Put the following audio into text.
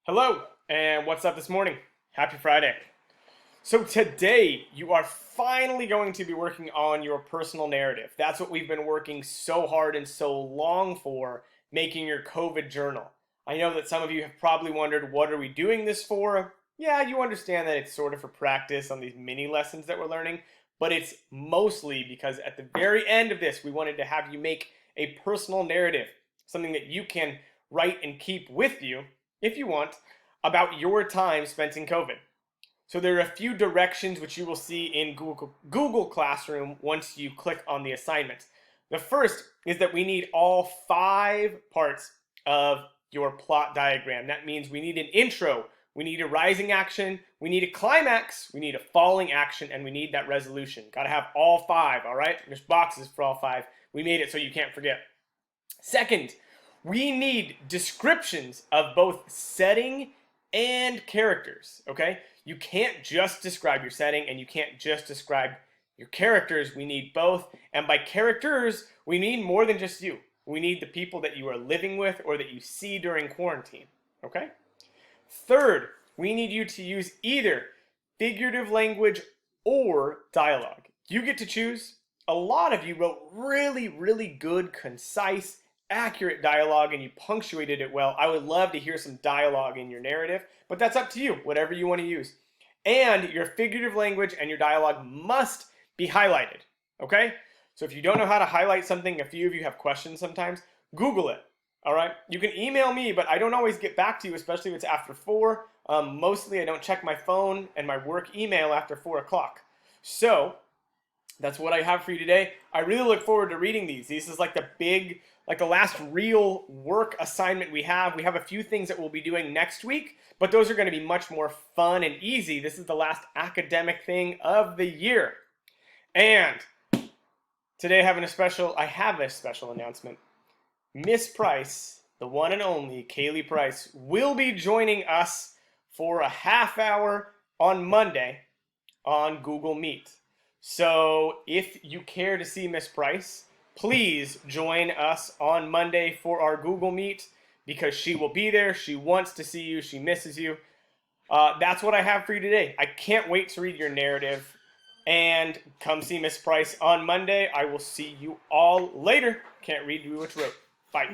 Hello, and what's up this morning? Happy Friday. So today, you are finally going to be working on your personal narrative. That's what we've been working so hard and so long for, making your COVID journal. I know that some of you have probably wondered, what are we doing this for? Yeah, you understand that it's sort of for practice on these mini lessons that we're learning, but it's mostly because at the very end of this, we wanted to have you make a personal narrative, something that you can write and keep with you if you want, about your time spent in COVID. So there are a few directions which you will see in Google Classroom once you click on the assignments. The first is that we need all 5 parts of your plot diagram. That means we need an intro, we need a rising action, we need a climax, we need a falling action, and we need that resolution. Got to have all 5, all right? There's boxes for all 5. We made it so you can't forget. Second, we need descriptions of both setting and characters, okay? You can't just describe your setting and you can't just describe your characters. We need both. And by characters, we need more than just you. We need the people that you are living with or that you see during quarantine, okay? Third, we need you to use either figurative language or dialogue. You get to choose. A lot of you wrote really, really good, concise, accurate dialogue and you punctuated it well. I would love to hear some dialogue in your narrative, but that's up to you, whatever you want to use. And your figurative language and your dialogue must be highlighted, okay? So if you don't know how to highlight something, a few of you have questions sometimes, Google it, all right? You can email me, but I don't always get back to you, especially if it's after 4. Mostly I don't check my phone and my work email after 4 o'clock. So that's what I have for you today. I really look forward to reading these. This is like the last real work assignment we have. We have a few things that we'll be doing next week, but those are going to be much more fun and easy. This is the last academic thing of the year. And today I have a special announcement. Miss Price, the one and only Kaylee Price, will be joining us for a half hour on Monday on Google Meet. So if you care to see Miss Price, please join us on Monday for our Google Meet because she will be there. She wants to see you. She misses you. That's what I have for you today. I can't wait to read your narrative. And come see Miss Price on Monday. I will see you all later. Can't read what you wrote. Bye.